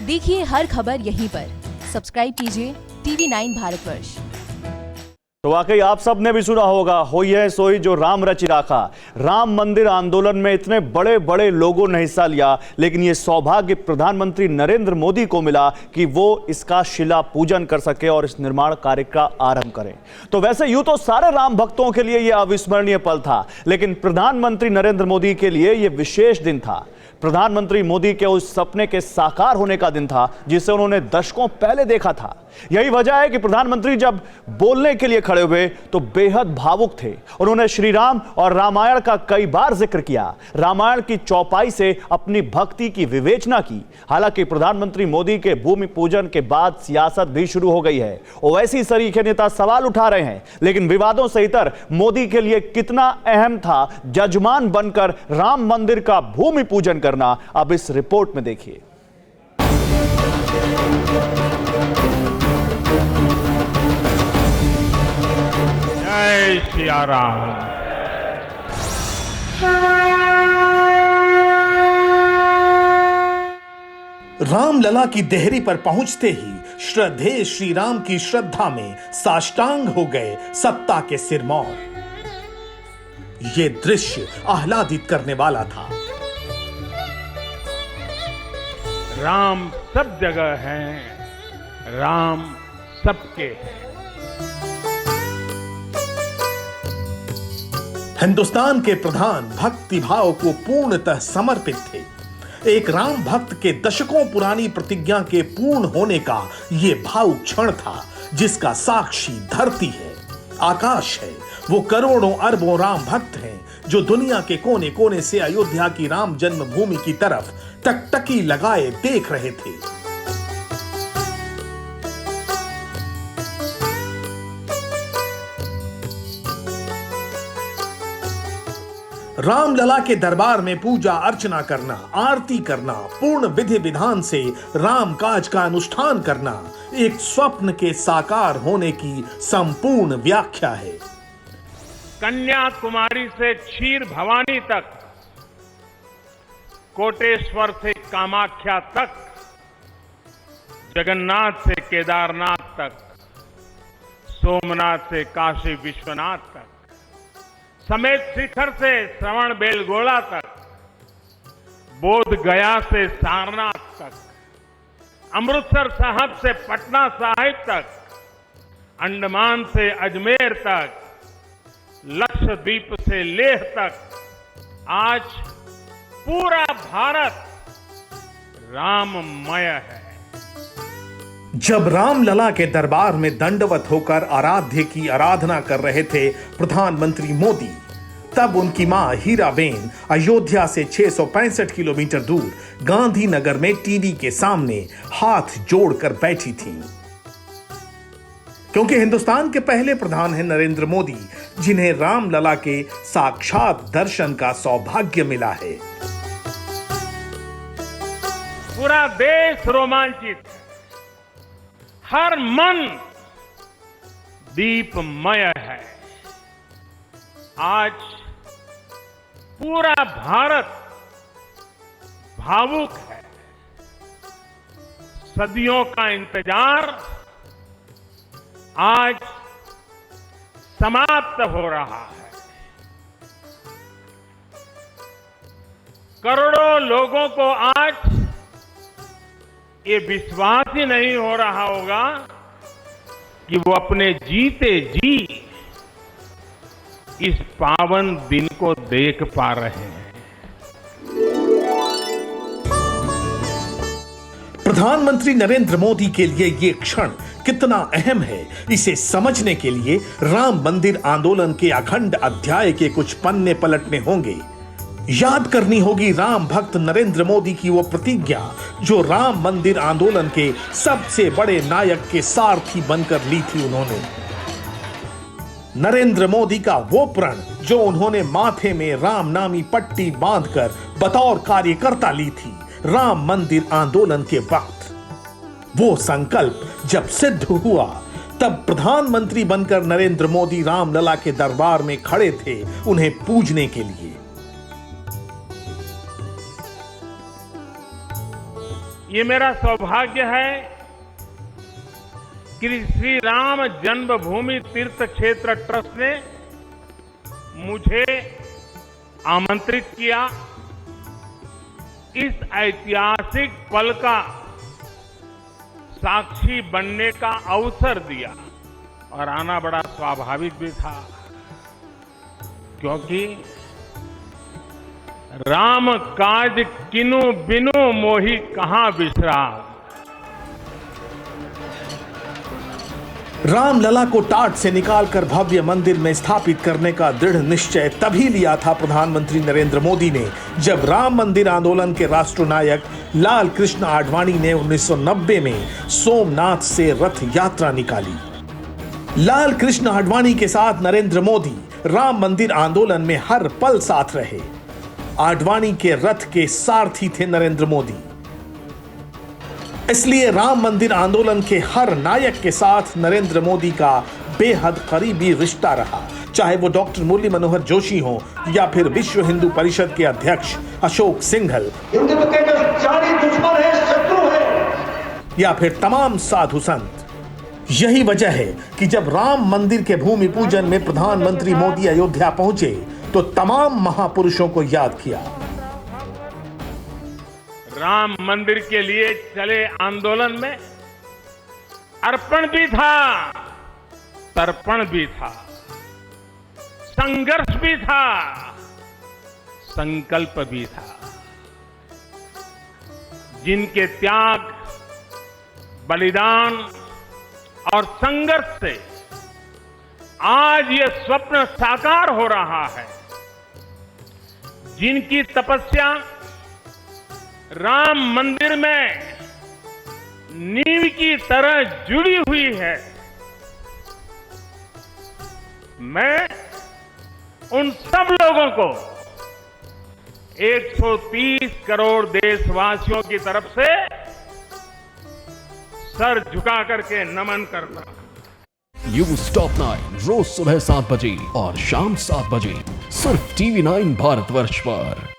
देखिए हर खबर यहीं पर। सब्सक्राइब कीजिए TV9 भारतवर्ष। तो वाकई आप सब ने भी सुना होगा, होई है सोई जो राम रचि राखा। राम मंदिर आंदोलन में इतने बड़े बड़े लोगों ने हिस्सा लिया, लेकिन ये सौभाग्य प्रधानमंत्री नरेंद्र मोदी को मिला कि वो इसका शिला पूजन कर सके और इस निर्माण कार्य का आरंभ करें। तो वैसे यूं तो सारे राम भक्तों के लिए यह अविस्मरणीय पल था, लेकिन प्रधानमंत्री नरेंद्र मोदी के लिए यह विशेष दिन था। प्रधानमंत्री मोदी के उस सपने के साकार होने का दिन था जिसे उन्होंने दशकों पहले देखा था। यही वजह है कि प्रधानमंत्री जब बोलने के लिए खड़े हुए तो बेहद भावुक थे। उन्होंने श्री राम और रामायण का कई बार जिक्र किया, रामायण की चौपाई से अपनी भक्ति की विवेचना की। हालांकि प्रधानमंत्री मोदी के भूमि पूजन के बाद सियासत भी शुरू हो गई है। ओवैसी सरी के नेता सवाल उठा रहे हैं, लेकिन विवादों से इतर मोदी के लिए कितना अहम था जजमान बनकर राम मंदिर का भूमि पूजन करना, अब इस रिपोर्ट में देखिए। जय सिया राम। रामलला की देहरी पर पहुंचते ही श्रद्धेय श्री राम की श्रद्धा में साष्टांग हो गए सत्ता के सिरमौर। ये दृश्य आह्लादित करने वाला था। राम सब जगह है, राम सबके हैं। हिंदुस्तान के प्रधान भक्ति भाव को पूर्णतः समर्पित थे। एक राम भक्त के दशकों पुरानी प्रतिज्ञा के पूर्ण होने का यह भावुक क्षण था, जिसका साक्षी धरती है, आकाश है। वो करोड़ों अरबों राम भक्त हैं जो दुनिया के कोने कोने से अयोध्या की राम जन्मभूमि की तरफ टकटकी लगाए देख रहे थे। रामलला के दरबार में पूजा अर्चना करना, आरती करना, पूर्ण विधि विधान से राम काज का अनुष्ठान करना एक स्वप्न के साकार होने की संपूर्ण व्याख्या है। कन्याकुमारी से क्षीर भवानी तक, कोटेश्वर से कामाख्या तक, जगन्नाथ से केदारनाथ तक, सोमनाथ से काशी विश्वनाथ तक, समेत शिखर से श्रवण बेलगोला तक, बोध गया से सारनाथ तक, अमृतसर साहब से पटना साहिब तक, अंडमान से अजमेर तक, लक्षद्वीप से लेह तक, आज पूरा भारत राममय है। जब रामलला के दरबार में दंडवत होकर आराध्य की आराधना कर रहे थे प्रधानमंत्री मोदी, तब उनकी मां हीराबेन अयोध्या से 665 किलोमीटर दूर गांधीनगर में टीवी के सामने हाथ जोड़कर बैठी थीं। क्योंकि हिंदुस्तान के पहले प्रधान हैं नरेंद्र मोदी, जिन्हें रामलला के साक्षात दर्शन का सौभाग्य मिला है। पूरा देश रोमांचित, हर मन दीपमय है। आज पूरा भारत भावुक है। सदियों का इंतजार आज समाप्त हो रहा है। करोड़ों लोगों को आज ये विश्वास ही नहीं हो रहा होगा कि वो अपने जीते जी इस पावन दिन को देख पा रहे हैं। प्रधानमंत्री नरेंद्र मोदी के लिए ये क्षण कितना अहम है, इसे समझने के लिए राम मंदिर आंदोलन के अखंड अध्याय के कुछ पन्ने पलटने होंगे। याद करनी होगी राम भक्त नरेंद्र मोदी की वो प्रतिज्ञा जो राम मंदिर आंदोलन के सबसे बड़े नायक के सारथी बनकर ली थी उन्होंने। नरेंद्र मोदी का वो प्रण जो उन्होंने माथे में राम नामी पट्टी बांधकर बतौर कार्यकर्ता ली थी राम मंदिर आंदोलन के वक्त। वो संकल्प जब सिद्ध हुआ तब प्रधानमंत्री बनकर नरेंद्र मोदी रामलला के दरबार में खड़े थे उन्हें पूजने के लिए। ये मेरा सौभाग्य है कि श्री राम जन्मभूमि तीर्थ क्षेत्र ट्रस्ट ने मुझे आमंत्रित किया, इस ऐतिहासिक पल का साक्षी बनने का अवसर दिया और आना बड़ा स्वाभाविक भी था, क्योंकि राम काज किनु बिनु मोहि कहां विश्राम। रामलला को टाट से निकालकर भव्य मंदिर में स्थापित करने का दृढ़ निश्चय तभी लिया था प्रधानमंत्री नरेंद्र मोदी ने, जब राम मंदिर आंदोलन के राष्ट्रनायक लाल कृष्ण आडवाणी ने 1990 में सोमनाथ से रथ यात्रा निकाली। लाल कृष्ण आडवाणी के साथ नरेंद्र मोदी राम मंदिर आंदोलन में हर पल साथ रहे। आडवाणी के रथ के सारथी थे नरेंद्र मोदी, इसलिए राम मंदिर आंदोलन के हर नायक के साथ नरेंद्र मोदी का बेहद करीबी रिश्ता रहा, चाहे वो डॉक्टर मुरली मनोहर जोशी हो या फिर विश्व हिंदू परिषद के अध्यक्ष अशोक सिंघल, हिंदुत्व के जो जानी दुश्मन है, शत्रु है, या फिर तमाम साधु संत। यही वजह है कि जब राम मंदिर के भूमि पूजन में प्रधानमंत्री मोदी अयोध्या पहुंचे तो तमाम महापुरुषों को याद किया। राम मंदिर के लिए चले आंदोलन में अर्पण भी था, तर्पण भी था, संघर्ष भी था, संकल्प भी था। जिनके त्याग, बलिदान और संघर्ष से आज ये स्वप्न साकार हो रहा है, जिनकी तपस्या राम मंदिर में नींव की तरह जुड़ी हुई है, मैं उन सब लोगों को 130 करोड़ देशवासियों की तरफ से सर झुका करके नमन करता। न्यूज टॉप 9 रोज सुबह 7 बजे और शाम 7 बजे सिर्फ TV9 भारतवर्ष पर।